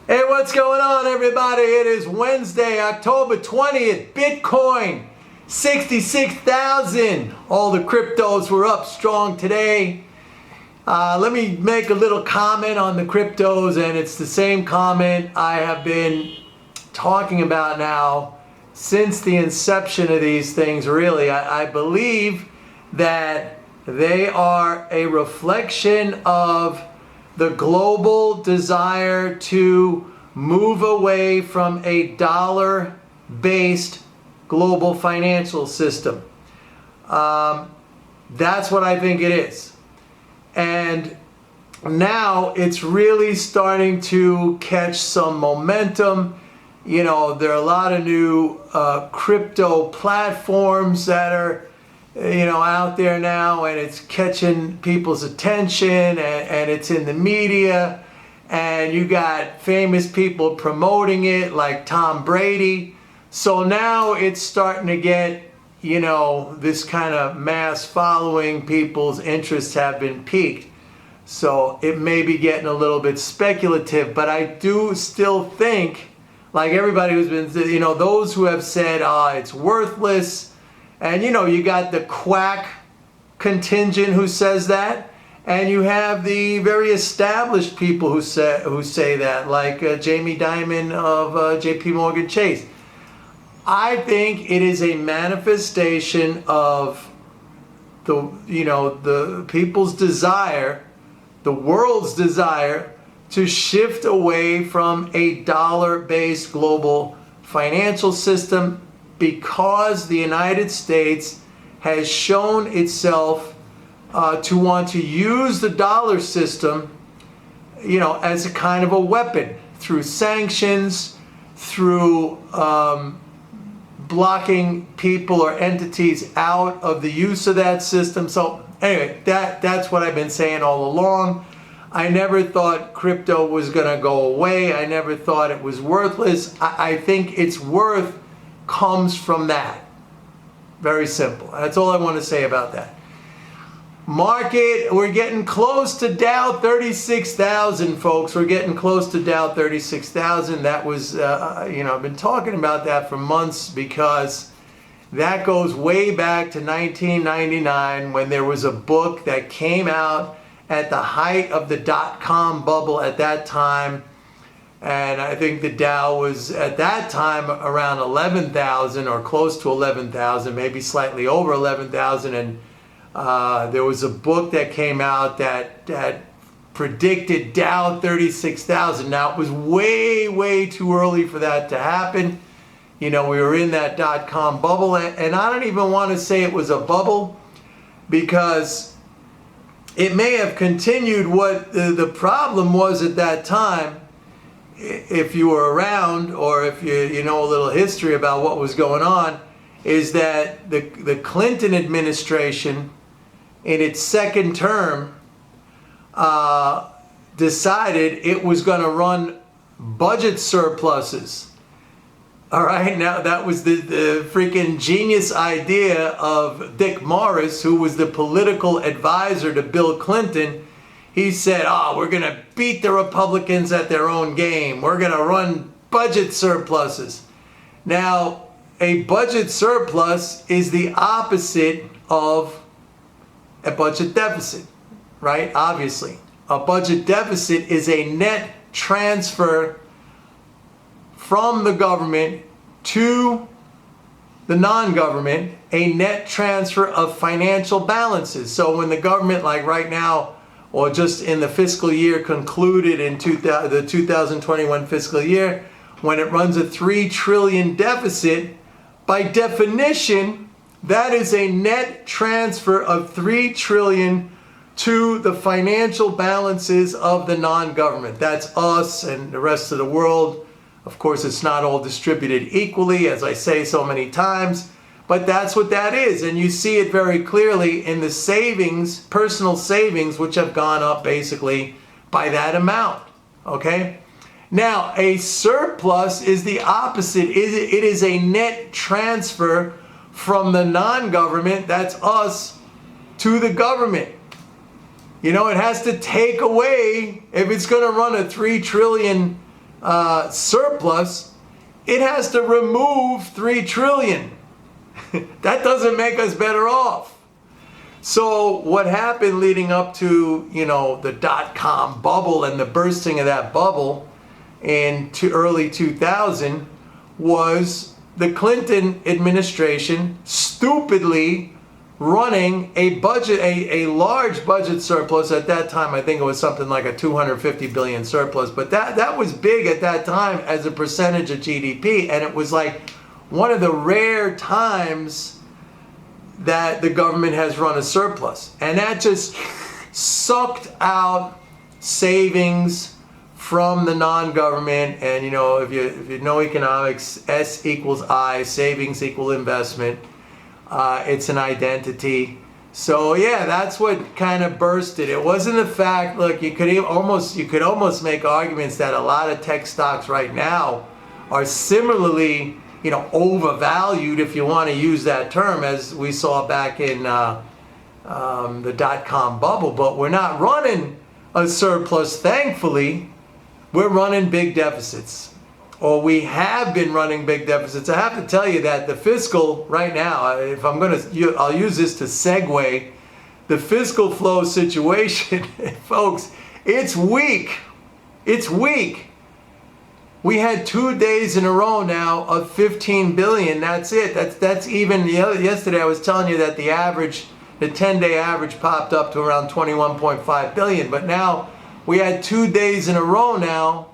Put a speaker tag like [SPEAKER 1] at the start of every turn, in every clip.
[SPEAKER 1] Hey, what's going on, everybody? It is Wednesday, October 20th. Bitcoin, 66,000. All the cryptos were up strong today. Let me make a little comment on the cryptos, and it's the same comment I have been talking about now since the inception of these things, really. I believe that they are a reflection of the global desire to move away from a dollar-based global financial system. That's what I think it is. And now it's really starting to catch some momentum. You know, there are a lot of new crypto platforms that are out there now, and it's catching people's attention, and it's in the media, and you got famous people promoting it like Tom Brady. So now it's starting to get, this kind of mass following. People's interests have been piqued. So it may be getting a little bit speculative, but I do still think, like everybody who's been, those who have said, it's worthless. And you got the quack contingent who says that, and you have the very established people who say that, like Jamie Dimon of JP Morgan Chase. I think it is a manifestation of the people's desire, the world's desire, to shift away from a dollar-based global financial system, because the United States has shown itself to want to use the dollar system, as a kind of a weapon, through sanctions, through blocking people or entities out of the use of that system. So anyway, that's what I've been saying all along. I never thought crypto was going to go away. I never thought it was worthless. I think its worth comes from that. Very simple. That's all I want to say about that. Market, we're getting close to Dow 36,000, folks. We're getting close to Dow 36,000. That was, I've been talking about that for months, because that goes way back to 1999, when there was a book that came out at the height of the dotcom bubble at that time. And I think the Dow was at that time around 11,000 or close to 11,000, maybe slightly over 11,000. And there was a book that came out that predicted Dow 36,000. Now, it was way, way too early for that to happen. We were in that dot-com bubble. And I don't even want to say it was a bubble, because it may have continued. What the problem was at that time, if you were around, or if you know a little history about what was going on, is that the Clinton administration, in its second term, decided it was going to run budget surpluses. All right, now that was the freaking genius idea of Dick Morris, who was the political advisor to Bill Clinton. He said, we're going to beat the Republicans at their own game. We're going to run budget surpluses. Now, a budget surplus is the opposite of a budget deficit, right? Obviously. A budget deficit is a net transfer from the government to the non-government, a net transfer of financial balances. So when the government, like right now, or just in the fiscal year concluded in the 2021 fiscal year, when it runs a $3 trillion deficit, by definition, that is a net transfer of $3 trillion to the financial balances of the non-government. That's us and the rest of the world. Of course, it's not all distributed equally, as I say so many times, but that's what that is. And you see it very clearly in the savings, personal savings, which have gone up basically by that amount, okay? Now, a surplus is the opposite. It is a net transfer from the non-government, that's us, to the government. It has to take away, if it's going to run a $3 trillion surplus, it has to remove $3 trillion. That doesn't make us better off. So what happened leading up to, the dot-com bubble and the bursting of that bubble in early 2000 was the Clinton administration stupidly running a budget, a large budget surplus at that time. I think it was something like a $250 billion surplus, but that was big at that time as a percentage of GDP, and it was like one of the rare times that the government has run a surplus, and that just sucked out savings from the non-government. And if you know economics, S equals I, savings equal investment. It's an identity. So yeah, that's what kind of bursted. It wasn't the fact. Look, you could almost make arguments that a lot of tech stocks right now are similarly, overvalued, if you want to use that term, as we saw back in the dot-com bubble. But we're not running a surplus, thankfully. We're running big deficits. Or we have been running big deficits. I have to tell you that the fiscal right now, if I'm going to, I'll use this to segue, the fiscal flow situation, folks, it's weak. It's weak. We had 2 days in a row now of 15 billion. That's it. That's even, yesterday I was telling you that the 10-day average popped up to around 21.5 billion. But now we had 2 days in a row now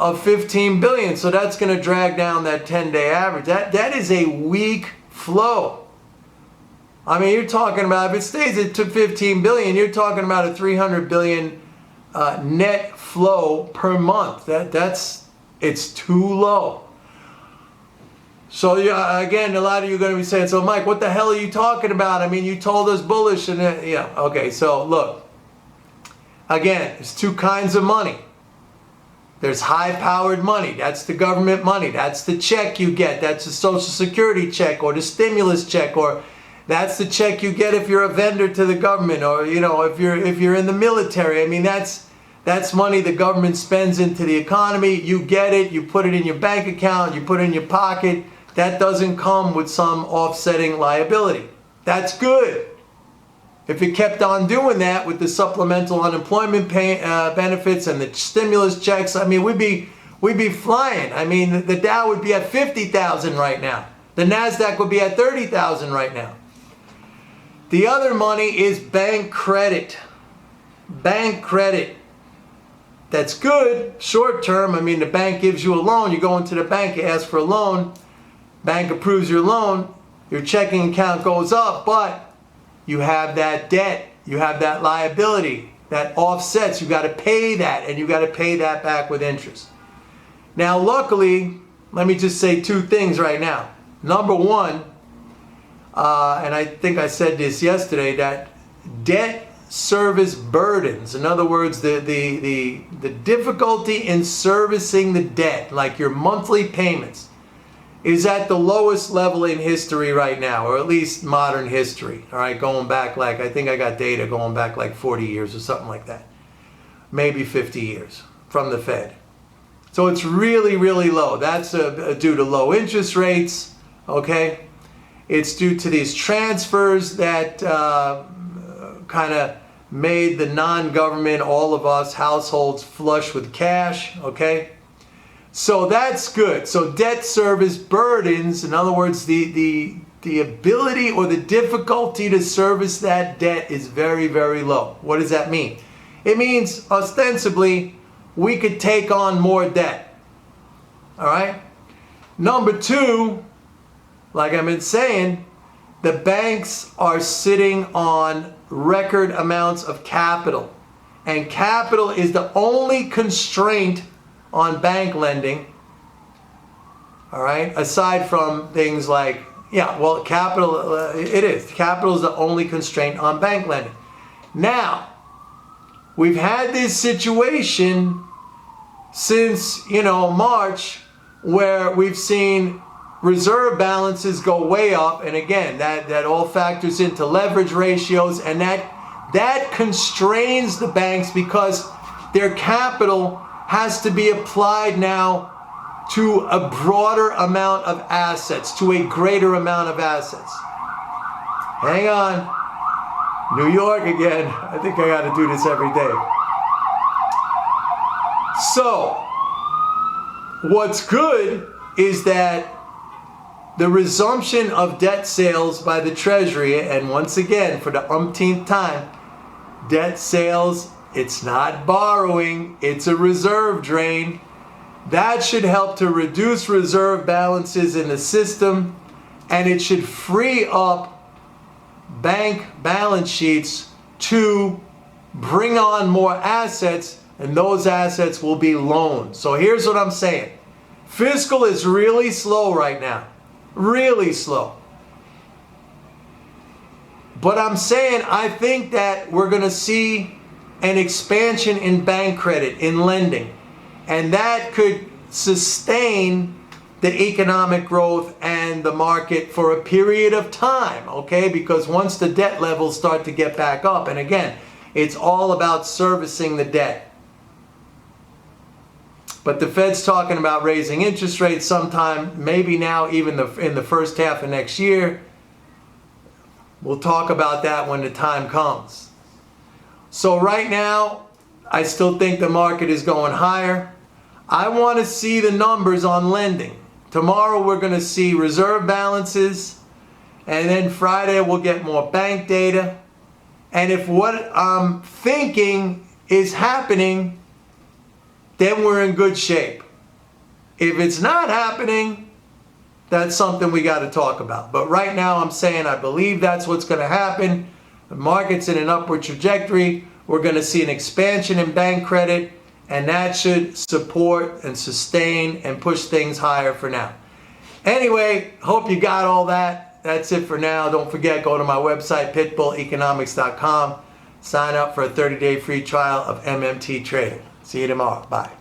[SPEAKER 1] of 15 billion. So that's going to drag down that 10-day average. That is a weak flow. I mean, you're talking about, if it stays at 15 billion, you're talking about a 300 billion net flow per month. It's too low. So again, a lot of you are going to be saying, so Mike, what the hell are you talking about? I mean, you told us bullish, and okay. So look, again, there's two kinds of money. There's high-powered money. That's the government money. That's the check you get. That's the Social Security check or the stimulus check, or that's the check you get if you're a vendor to the government, or if you're in the military. I mean, that's money the government spends into the economy. You get it. You put it in your bank account. You put it in your pocket. That doesn't come with some offsetting liability. That's good. If you kept on doing that with the supplemental unemployment benefits and the stimulus checks, I mean, we'd be flying. I mean, the Dow would be at 50,000 right now. The NASDAQ would be at 30,000 right now. The other money is bank credit. Bank credit. That's good short term. I mean, the bank gives you a loan. You go into the bank, you ask for a loan. Bank approves your loan. Your checking account goes up, but you have that debt, you have that liability, that offsets. You got to pay that, and you got to pay that back with interest. Now, luckily, let me just say two things right now. Number one, and I think I said this yesterday, that debt service burdens, in other words, the difficulty in servicing the debt, like your monthly payments, is at the lowest level in history right now, or at least modern history. All right, going back, like, I think I got data going back like 40 years or something like that. Maybe 50 years from the Fed. So it's really, really low. That's due to low interest rates, okay? It's due to these transfers that kind of made the non-government, all of us, households flush with cash, okay? So that's good. So debt service burdens, in other words, the ability or the difficulty to service that debt is very, very low. What does that mean? It means ostensibly we could take on more debt. All right? Number two, like I've been saying, the banks are sitting on record amounts of capital. And capital is the only constraint on bank lending, all right, aside from things like, capital, it is. Capital is the only constraint on bank lending. Now, we've had this situation since, March, where we've seen reserve balances go way up, and again, that all factors into leverage ratios, and that constrains the banks because their capital has to be applied now to a broader amount of assets, to a greater amount of assets. Hang on. New York again. I think I got to do this every day. So, what's good is that the resumption of debt sales by the Treasury, and once again, for the umpteenth time, debt sales, it's not borrowing, it's a reserve drain. That should help to reduce reserve balances in the system, and it should free up bank balance sheets to bring on more assets, and those assets will be loans. So here's what I'm saying. Fiscal is really slow right now. Really slow. But I'm saying I think that we're going to see an expansion in bank credit, in lending. And that could sustain the economic growth and the market for a period of time, okay? Because once the debt levels start to get back up, and again, it's all about servicing the debt. But the Fed's talking about raising interest rates sometime, maybe now even in the first half of next year. We'll talk about that when the time comes. So right now, I still think the market is going higher. I want to see the numbers on lending. Tomorrow we're going to see reserve balances, and then Friday we'll get more bank data. And if what I'm thinking is happening, then we're in good shape. If it's not happening, that's something we got to talk about. But right now I'm saying I believe that's what's going to happen. The market's in an upward trajectory. We're going to see an expansion in bank credit, and that should support and sustain and push things higher for now. Anyway, hope you got all that. That's it for now. Don't forget, go to my website, pitbulleconomics.com. Sign up for a 30-day free trial of MMT Trading. See you tomorrow. Bye.